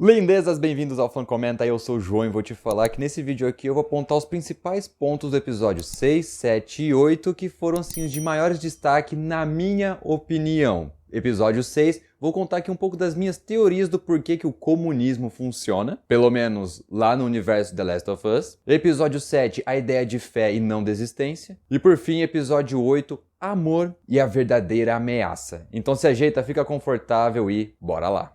Lindezas, bem-vindos ao Flan Comenta, eu sou o João e vou te falar que nesse vídeo aqui eu vou apontar os principais pontos do episódio 6, 7 e 8 que foram assim os de maiores destaque na minha opinião. Episódio 6, vou contar aqui um pouco das minhas teorias do porquê que o comunismo funciona, pelo menos lá no universo The Last of Us. Episódio 7, a ideia de fé e não desistência. E por fim, episódio 8, amor e a verdadeira ameaça. Então se ajeita, fica confortável e bora lá!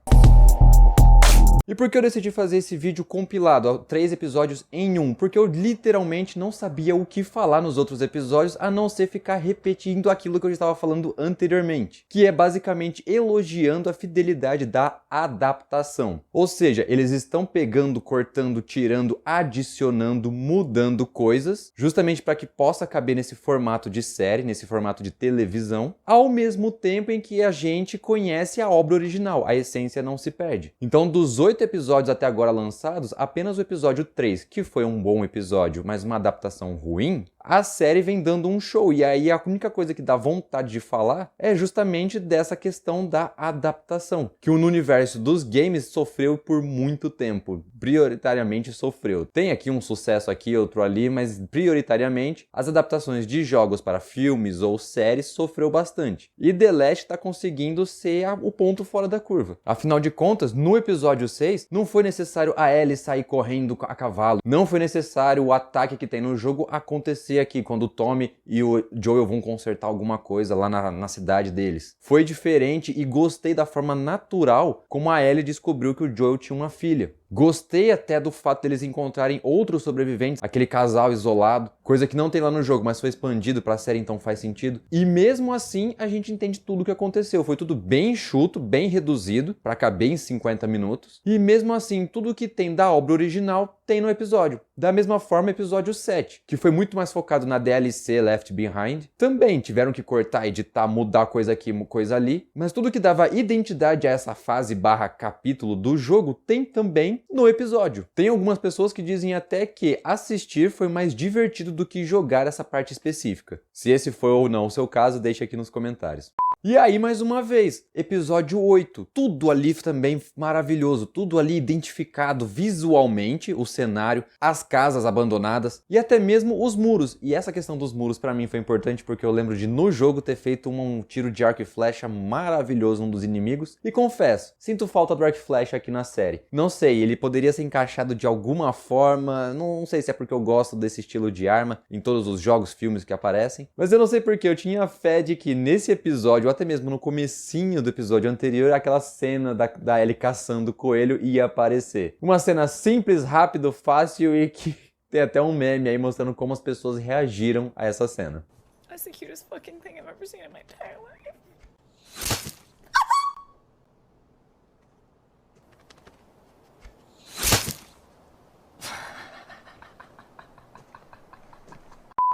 E por que eu decidi fazer esse vídeo compilado, 3 episódios em um? Porque eu literalmente não sabia o que falar nos outros episódios, a não ser ficar repetindo aquilo que eu já estava falando anteriormente, que é basicamente elogiando a fidelidade da adaptação. Ou seja, eles estão pegando, cortando, tirando, adicionando, mudando coisas, justamente para que possa caber nesse formato de série, nesse formato de televisão, ao mesmo tempo em que a gente conhece a obra original, a essência não se perde. Então, dos 8 episódios até agora lançados, apenas o episódio 3, que foi um bom episódio, mas uma adaptação ruim, a série vem dando um show. E aí a única coisa que dá vontade de falar é justamente dessa questão da adaptação, que no universo dos games sofreu por muito tempo, prioritariamente sofreu. Tem aqui um sucesso aqui, outro ali, mas prioritariamente as adaptações de jogos para filmes ou séries sofreu bastante. E The Last está conseguindo ser o ponto fora da curva. Afinal de contas, no episódio 6, não foi necessário a Ellie sair correndo a cavalo, não foi necessário o ataque que tem no jogo acontecer aqui, quando o Tommy e o Joel vão consertar alguma coisa lá na cidade deles. Foi diferente e gostei da forma natural como a Ellie descobriu que o Joel tinha uma filha. Gostei até do fato deles encontrarem outros sobreviventes, aquele casal isolado, coisa que não tem lá no jogo, mas foi expandido pra série, então faz sentido. E mesmo assim, a gente entende tudo o que aconteceu. Foi tudo bem enxuto, bem reduzido, pra caber em 50 minutos. E mesmo assim, tudo que tem da obra original tem no episódio. Da mesma forma, episódio 7, que foi muito mais focado na DLC Left Behind. Também tiveram que cortar, editar, mudar coisa aqui, coisa ali. Mas tudo que dava identidade a essa fase / capítulo do jogo tem também no episódio. Tem algumas pessoas que dizem até que assistir foi mais divertido do que jogar essa parte específica. Se esse foi ou não o seu caso, deixa aqui nos comentários. E aí, mais uma vez, episódio 8. Tudo ali também maravilhoso, tudo ali identificado visualmente, o cenário, as casas abandonadas e até mesmo os muros. E essa questão dos muros pra mim foi importante porque eu lembro de no jogo ter feito um tiro de arco e flecha maravilhoso num dos inimigos. E confesso, sinto falta do arco e flecha aqui na série. Não sei, ele poderia ser encaixado de alguma forma, não sei se é porque eu gosto desse estilo de arma em todos os jogos, filmes que aparecem. Mas eu não sei porque eu tinha fé de que nesse episódio, até mesmo no comecinho do episódio anterior, aquela cena da Ellie caçando o coelho ia aparecer. Uma cena simples, rápido, fácil e que tem até um meme aí mostrando como as pessoas reagiram a essa cena. That's the cutest fucking thing I've ever seen in my entire life.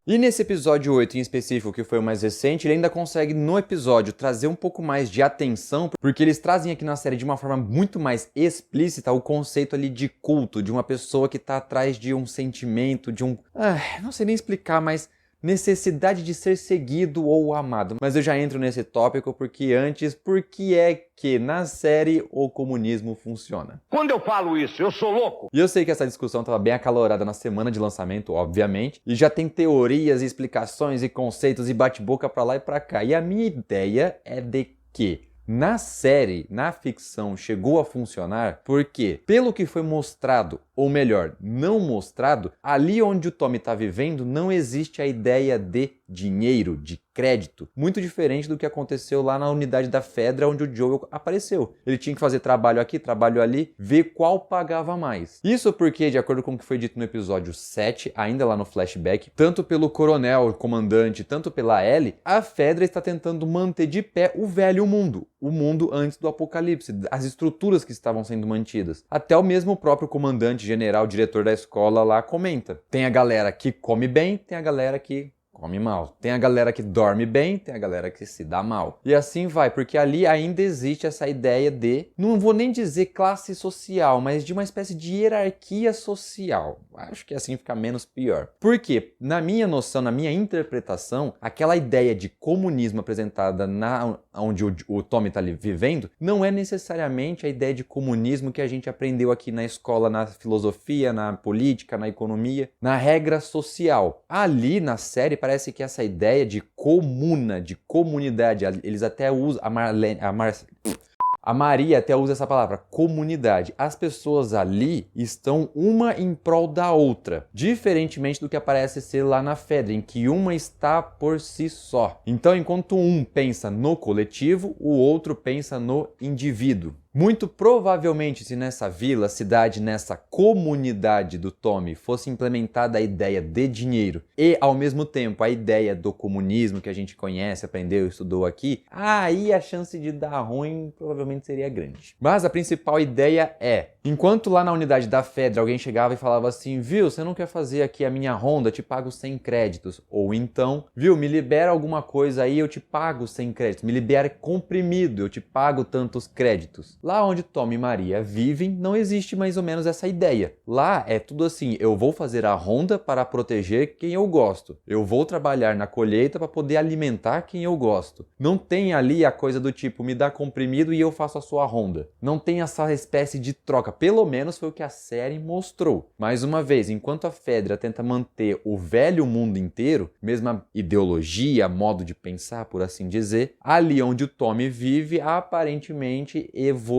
E nesse episódio 8 em específico, que foi o mais recente, ele ainda consegue no episódio trazer um pouco mais de atenção, porque eles trazem aqui na série de uma forma muito mais explícita o conceito ali de culto, de uma pessoa que tá atrás de um sentimento, de um... não sei nem explicar, mas necessidade de ser seguido ou amado. Mas eu já entro nesse tópico porque antes, por que é que na série o comunismo funciona? Quando eu falo isso, eu sou louco? E eu sei que essa discussão estava bem acalorada na semana de lançamento, obviamente, e já tem teorias, explicações e conceitos e bate-boca pra lá e pra cá. E a minha ideia é de que na série, na ficção, chegou a funcionar porque, pelo que foi mostrado, ou melhor, não mostrado, ali onde o Tommy está vivendo não existe a ideia de dinheiro, de crédito. Muito diferente do que aconteceu lá na unidade da Fedra, onde o Joel apareceu. Ele tinha que fazer trabalho aqui, trabalho ali, ver qual pagava mais. Isso porque, de acordo com o que foi dito no episódio 7, ainda lá no flashback, tanto pelo coronel, o comandante, tanto pela Ellie, a Fedra está tentando manter de pé o velho mundo. O mundo antes do apocalipse, as estruturas que estavam sendo mantidas. Até o mesmo próprio comandante, general, diretor da escola lá comenta. Tem a galera que come bem, tem a galera que come mal. Tem a galera que dorme bem, tem a galera que se dá mal. E assim vai, porque ali ainda existe essa ideia de, não vou nem dizer classe social, mas de uma espécie de hierarquia social. Acho que assim fica menos pior. Porque, na minha noção, na minha interpretação, aquela ideia de comunismo apresentada onde o Tommy está vivendo, não é necessariamente a ideia de comunismo que a gente aprendeu aqui na escola, na filosofia, na política, na economia, na regra social. Ali na série parece que essa ideia de comuna, de comunidade, eles até usam, a Maria até usa essa palavra, comunidade. As pessoas ali estão uma em prol da outra, diferentemente do que aparece ser lá na Fedra, em que uma está por si só. Então, enquanto um pensa no coletivo, o outro pensa no indivíduo. Muito provavelmente, se nessa vila, cidade, nessa comunidade do Tommy fosse implementada a ideia de dinheiro e, ao mesmo tempo, a ideia do comunismo que a gente conhece, aprendeu, estudou aqui, aí a chance de dar ruim provavelmente seria grande. Mas a principal ideia é, enquanto lá na unidade da Fedra alguém chegava e falava assim, viu, você não quer fazer aqui a minha ronda, te pago 100 créditos. Ou então, viu, me libera alguma coisa aí, eu te pago 100 créditos. Me libera comprimido, eu te pago tantos créditos. Lá onde Tom e Maria vivem, não existe mais ou menos essa ideia. Lá é tudo assim, eu vou fazer a ronda para proteger quem eu gosto. Eu vou trabalhar na colheita para poder alimentar quem eu gosto. Não tem ali a coisa do tipo, me dá comprimido e eu faço a sua ronda. Não tem essa espécie de troca. Pelo menos foi o que a série mostrou. Mais uma vez, enquanto a Fedra tenta manter o velho mundo inteiro, mesma ideologia, modo de pensar, por assim dizer, ali onde o Tommy vive, aparentemente evoluiu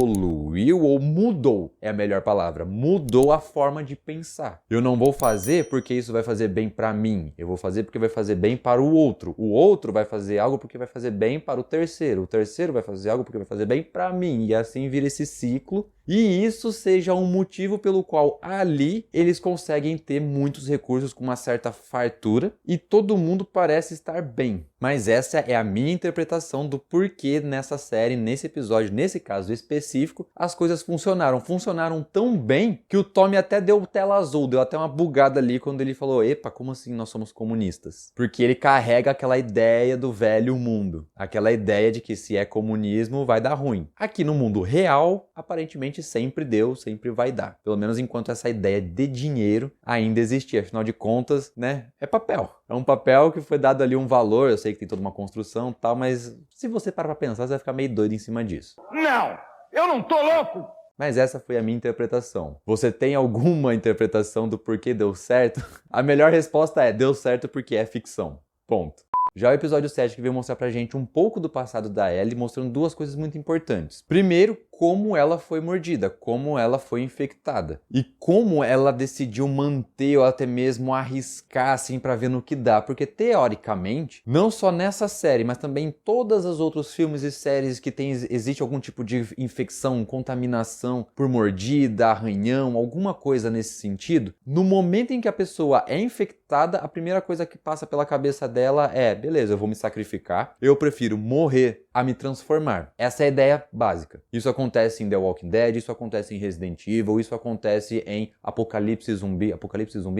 ou mudou, é a melhor palavra, mudou a forma de pensar. Eu não vou fazer porque isso vai fazer bem para mim, eu vou fazer porque vai fazer bem para o outro vai fazer algo porque vai fazer bem para o terceiro vai fazer algo porque vai fazer bem para mim, e assim vira esse ciclo. E isso seja um motivo pelo qual ali eles conseguem ter muitos recursos com uma certa fartura e todo mundo parece estar bem. Mas essa é a minha interpretação do porquê nessa série, nesse episódio, nesse caso específico, as coisas funcionaram. Funcionaram tão bem que o Tommy até deu tela azul, deu até uma bugada ali quando ele falou, epa, como assim nós somos comunistas? Porque ele carrega aquela ideia do velho mundo, aquela ideia de que se é comunismo vai dar ruim. Aqui no mundo real, aparentemente sempre deu, sempre vai dar. Pelo menos enquanto essa ideia de dinheiro ainda existia. Afinal de contas, né, é papel. É um papel que foi dado ali um valor, eu sei que tem toda uma construção e tal, mas se você parar pra pensar, você vai ficar meio doido em cima disso. Não, eu não tô louco! Mas essa foi a minha interpretação. Você tem alguma interpretação do porquê deu certo? A melhor resposta é, deu certo porque é ficção. Ponto. Já o episódio 7 que veio mostrar pra gente um pouco do passado da Ellie, mostrando duas coisas muito importantes. Primeiro, como ela foi mordida, como ela foi infectada e como ela decidiu manter ou até mesmo arriscar assim para ver no que dá, porque teoricamente, não só nessa série, mas também em todos os outros filmes e séries que existe algum tipo de infecção, contaminação por mordida, arranhão, alguma coisa nesse sentido, no momento em que a pessoa é infectada, a primeira coisa que passa pela cabeça dela é, beleza, eu vou me sacrificar, eu prefiro morrer a me transformar. Essa é a ideia básica. Isso acontece em The Walking Dead, isso acontece em Resident Evil, isso acontece em Apocalipse Zumbi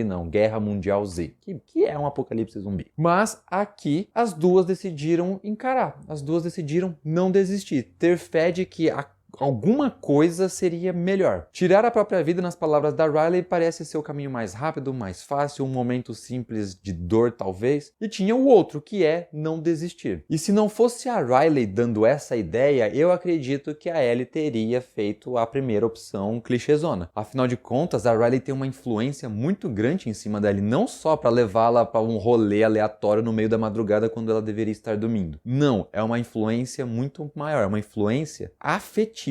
não, Guerra Mundial Z, que é um apocalipse zumbi. Mas aqui as duas decidiram encarar, as duas decidiram não desistir, ter fé de que alguma coisa seria melhor. Tirar a própria vida, nas palavras da Riley, parece ser o caminho mais rápido, mais fácil, um momento simples de dor talvez. E tinha o outro, que é não desistir. E se não fosse a Riley dando essa ideia, eu acredito que a Ellie teria feito a primeira opção clichêzona. Afinal de contas, a Riley tem uma influência muito grande em cima dela, não só para levá-la para um rolê aleatório no meio da madrugada quando ela deveria estar dormindo. Não, é uma influência muito maior, é uma influência afetiva.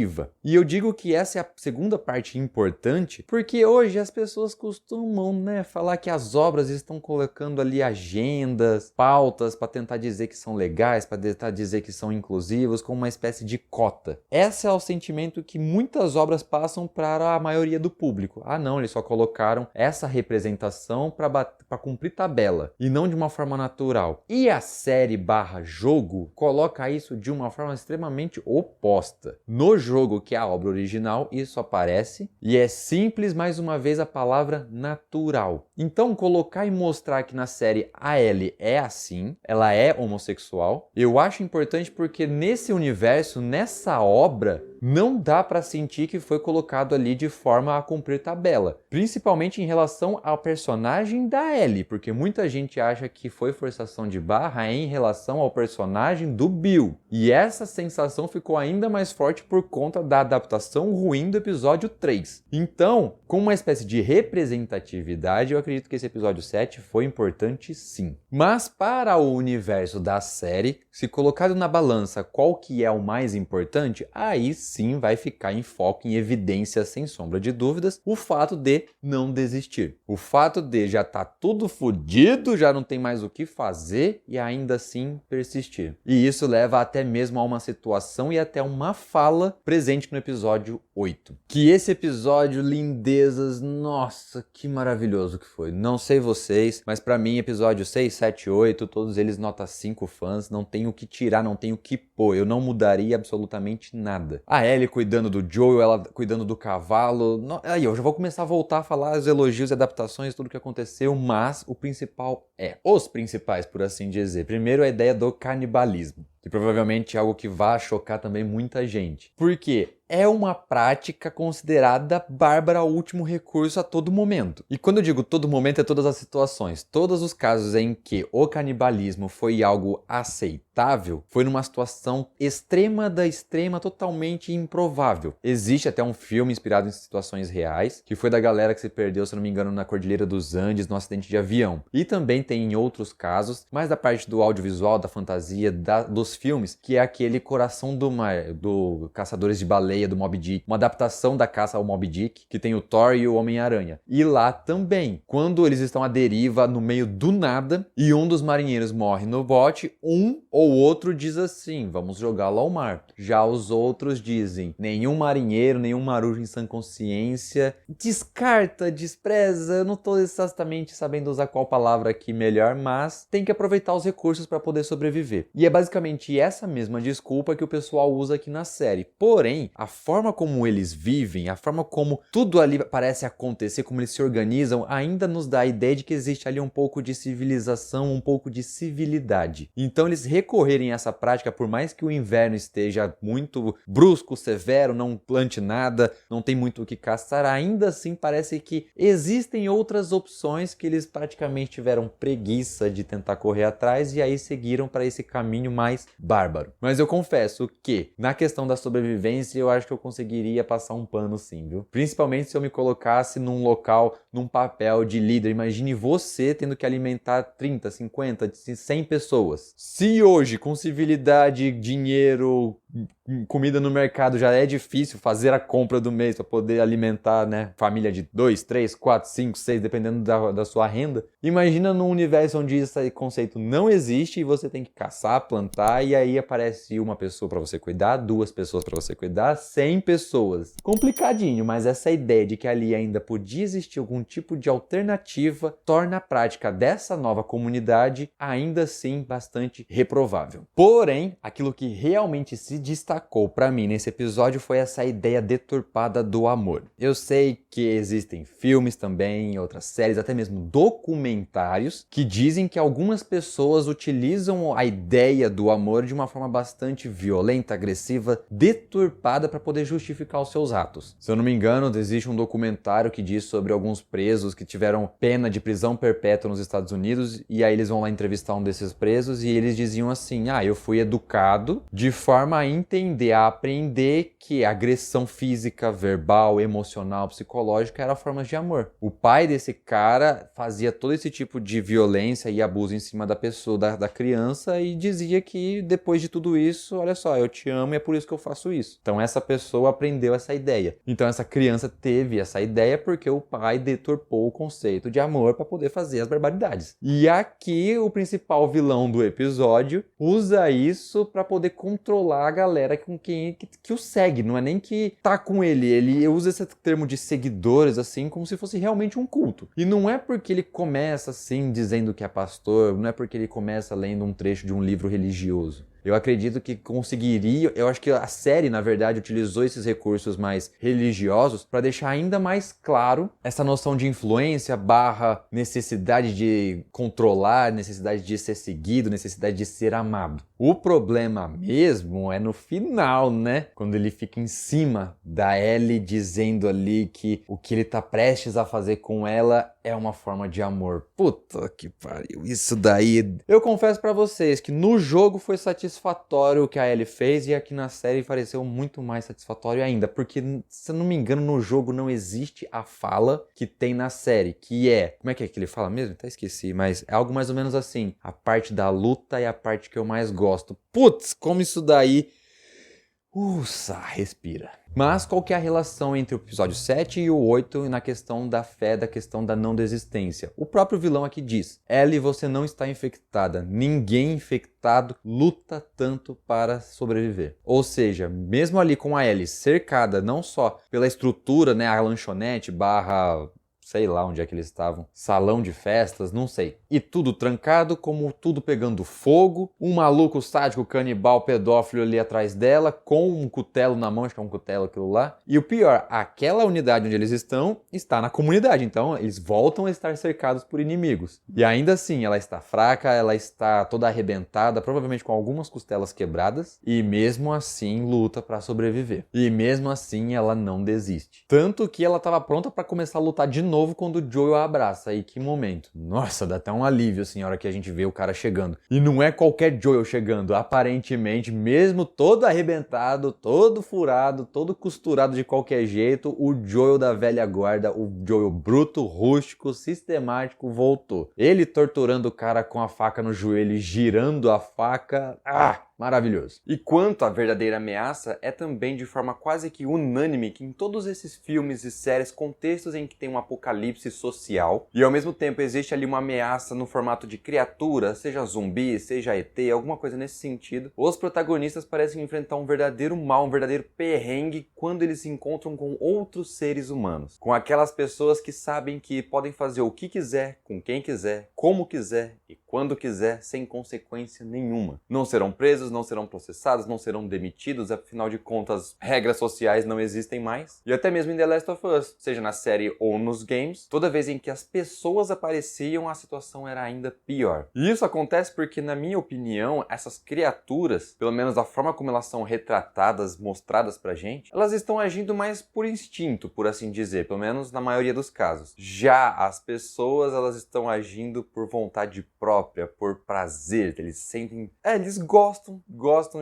E eu digo que essa é a segunda parte importante, porque hoje as pessoas costumam, falar que as obras estão colocando ali agendas, pautas para tentar dizer que são legais, para tentar dizer que são inclusivos, como uma espécie de cota. Esse é o sentimento que muitas obras passam para a maioria do público. Ah não, eles só colocaram essa representação para cumprir tabela, e não de uma forma natural. E a série / jogo coloca isso de uma forma extremamente oposta. No jogo, que é a obra original, isso aparece. E é simples, mais uma vez, a palavra natural. Então, colocar e mostrar que na série a Ellie é assim, ela é homossexual, eu acho importante porque nesse universo, nessa obra, não dá pra sentir que foi colocado ali de forma a cumprir tabela. Principalmente em relação ao personagem da Ellie, porque muita gente acha que foi forçação de barra em relação ao personagem do Bill. E essa sensação ficou ainda mais forte por conta da adaptação ruim do episódio 3. Então, com uma espécie de representatividade, eu acredito que esse episódio 7 foi importante sim. Mas para o universo da série, se colocado na balança qual que é o mais importante, aí sim vai ficar em foco, em evidência, sem sombra de dúvidas, o fato de não desistir. O fato de já tá tudo fodido, já não tem mais o que fazer e ainda assim persistir. E isso leva até mesmo a uma situação e até uma fala presente no episódio 8. Que esse episódio, lindezas, nossa, que maravilhoso que foi. Não sei vocês, mas pra mim episódio 6, 7, 8, todos eles nota 5 fãs, não tem o que tirar, não tem o que pôr, eu não mudaria absolutamente nada. A Ellie cuidando do Joel, ela cuidando do cavalo, aí eu já vou começar a voltar a falar os elogios e adaptações, tudo que aconteceu, mas o principal os principais, por assim dizer. Primeiro a ideia do canibalismo, que provavelmente é algo que vai chocar também muita gente. Por quê? É uma prática considerada bárbara ao último recurso a todo momento. E quando eu digo todo momento, é todas as situações. Todos os casos em que o canibalismo foi algo aceitável, foi numa situação extrema da extrema, totalmente improvável. Existe até um filme inspirado em situações reais, que foi da galera que se perdeu, se não me engano, na Cordilheira dos Andes, num acidente de avião. E também tem em outros casos, mais da parte do audiovisual, da fantasia, dos filmes, que é aquele Coração do Mar, do Caçadores de Baleia, do Moby Dick, uma adaptação da caça ao Moby Dick, que tem o Thor e o Homem-Aranha. E lá também, quando eles estão à deriva no meio do nada e um dos marinheiros morre no bote, um ou outro diz assim, vamos jogá-lo ao mar. Já os outros dizem, nenhum marinheiro, nenhum marujo em sã consciência, descarta, despreza, eu não estou exatamente sabendo usar qual palavra aqui melhor, mas tem que aproveitar os recursos para poder sobreviver. E é basicamente essa mesma desculpa que o pessoal usa aqui na série. Porém, a forma como eles vivem, a forma como tudo ali parece acontecer, como eles se organizam, ainda nos dá a ideia de que existe ali um pouco de civilização, um pouco de civilidade. Então eles recorrerem a essa prática, por mais que o inverno esteja muito brusco, severo, não plante nada, não tem muito o que caçar, ainda assim parece que existem outras opções que eles praticamente tiveram preguiça de tentar correr atrás e aí seguiram para esse caminho mais bárbaro. Mas eu confesso que, na questão da sobrevivência, eu acho que eu conseguiria passar um pano sim, viu? Principalmente se eu me colocasse num local, num papel de líder. Imagine você tendo que alimentar 30, 50, 100 pessoas. Se hoje, com civilidade, dinheiro, comida no mercado já é difícil fazer a compra do mês para poder alimentar, né, família de 2, 3, 4, 5, 6, dependendo da sua renda. Imagina num universo onde esse conceito não existe e você tem que caçar, plantar e aí aparece uma pessoa para você cuidar, 2 pessoas para você cuidar, 100 pessoas. Complicadinho, mas essa ideia de que ali ainda podia existir algum tipo de alternativa torna a prática dessa nova comunidade ainda assim bastante reprovável. Porém, aquilo que realmente se destacou para mim nesse episódio foi essa ideia deturpada do amor. Eu sei que existem filmes também, outras séries, até mesmo documentários, que dizem que algumas pessoas utilizam a ideia do amor de uma forma bastante violenta, agressiva, deturpada para poder justificar os seus atos. Se eu não me engano, existe um documentário que diz sobre alguns presos que tiveram pena de prisão perpétua nos Estados Unidos e aí eles vão lá entrevistar um desses presos e eles diziam assim, eu fui educado de forma a entender, a aprender que agressão física, verbal, emocional, psicológica era formas de amor. O pai desse cara fazia todo esse tipo de violência e abuso em cima da pessoa, da criança e dizia que depois de tudo isso, olha só, eu te amo e é por isso que eu faço isso. Então essa pessoa aprendeu essa ideia. Então essa criança teve essa ideia porque o pai deturpou o conceito de amor para poder fazer as barbaridades. E aqui o principal vilão do episódio usa isso para poder controlar a galera com quem que o segue, não é nem que tá com ele usa esse termo de seguidores assim como se fosse realmente um culto. E não é porque ele começa assim dizendo que é pastor, não é porque ele começa lendo um trecho de um livro religioso. Eu acredito que conseguiria, eu acho que a série, na verdade, utilizou esses recursos mais religiosos para deixar ainda mais claro essa noção de influência barra necessidade de controlar, necessidade de ser seguido, necessidade de ser amado. O problema mesmo é no final, né? Quando ele fica em cima da Ellie dizendo ali que o que ele tá prestes a fazer com ela é uma forma de amor. Puta que pariu, isso daí... Eu confesso pra vocês que no jogo foi satisfatório o que a Ellie fez e aqui na série pareceu muito mais satisfatório ainda, porque, se eu não me engano, no jogo não existe a fala que tem na série, que é... Como é que ele fala mesmo? Até esqueci, mas é algo mais ou menos assim. A parte da luta é a parte que eu mais gosto. Putz, como isso daí... respira. Mas qual que é a relação entre o episódio 7 e o 8 na questão da fé, da questão da não desistência? O próprio vilão aqui diz: Ellie, você não está infectada. Ninguém infectado luta tanto para sobreviver. Ou seja, mesmo ali com a Ellie cercada não só pela estrutura, né, a lanchonete barra... sei lá onde é que eles estavam, salão de festas, não sei. E tudo trancado, como tudo pegando fogo, um maluco sádico, canibal, pedófilo ali atrás dela, com um cutelo na mão, acho que é um cutelo aquilo lá. E o pior, aquela unidade onde eles estão, está na comunidade, então eles voltam a estar cercados por inimigos. E ainda assim, ela está fraca, ela está toda arrebentada, provavelmente com algumas costelas quebradas, e mesmo assim luta para sobreviver. E mesmo assim ela não desiste. Tanto que ela estava pronta para começar a lutar de novo quando o Joel a abraça. E que momento. Nossa, dá até um alívio assim, a hora que a gente vê o cara chegando. E não é qualquer Joel chegando. Aparentemente, mesmo todo arrebentado, todo furado, todo costurado de qualquer jeito, o Joel da velha guarda, o Joel bruto, rústico, sistemático, voltou. Ele torturando o cara com a faca no joelho, girando a faca. Maravilhoso. E quanto à verdadeira ameaça, é também de forma quase que unânime que em todos esses filmes e séries, contextos em que tem um apocalipse social e ao mesmo tempo existe ali uma ameaça no formato de criatura, seja zumbi, seja ET, alguma coisa nesse sentido, os protagonistas parecem enfrentar um verdadeiro mal, um verdadeiro perrengue quando eles se encontram com outros seres humanos. Com aquelas pessoas que sabem que podem fazer o que quiser, com quem quiser, como quiser e quando quiser, sem consequência nenhuma. Não serão presos, não serão processados, não serão demitidos, afinal de contas, regras sociais não existem mais. E até mesmo em The Last of Us, seja na série ou nos games, toda vez em que as pessoas apareciam, a situação era ainda pior. E isso acontece porque, na minha opinião, essas criaturas, pelo menos da forma como elas são retratadas, mostradas pra gente, elas estão agindo mais por instinto, por assim dizer, pelo menos na maioria dos casos. Já as pessoas, elas estão agindo por vontade própria, por prazer, eles sentem... eles gostam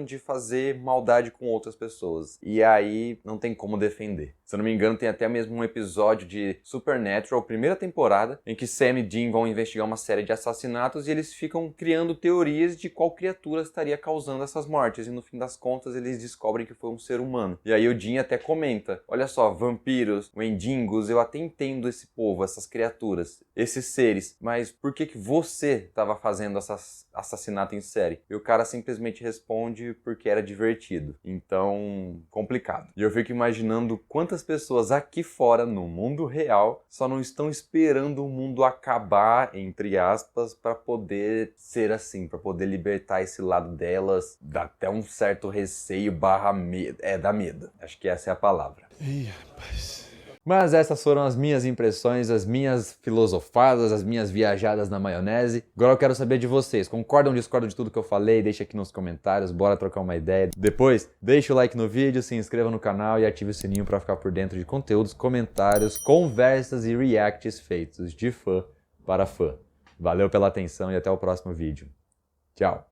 de fazer maldade com outras pessoas. E aí não tem como defender. Se eu não me engano, tem até mesmo um episódio de Supernatural, primeira temporada, em que Sam e Dean vão investigar uma série de assassinatos e eles ficam criando teorias de qual criatura estaria causando essas mortes. E no fim das contas, eles descobrem que foi um ser humano. E aí o Dean até comenta: olha só, vampiros, mendigos, eu até entendo esse povo, essas criaturas, esses seres, mas por que você estava fazendo assassinato em série? E o cara simplesmente responde: porque era divertido. Então, complicado. E eu fico imaginando quantas pessoas aqui fora, no mundo real, só não estão esperando o mundo acabar, entre aspas, para poder ser assim, para poder libertar esse lado delas. Dá até um certo receio barra medo. Dá medo. Acho que essa é a palavra. Ih, rapaz... Mas essas foram as minhas impressões, as minhas filosofadas, as minhas viajadas na maionese. Agora eu quero saber de vocês. Concordam ou discordam de tudo que eu falei? Deixa aqui nos comentários, bora trocar uma ideia. Depois, deixa o like no vídeo, se inscreva no canal e ative o sininho para ficar por dentro de conteúdos, comentários, conversas e reacts feitos de fã para fã. Valeu pela atenção e até o próximo vídeo. Tchau!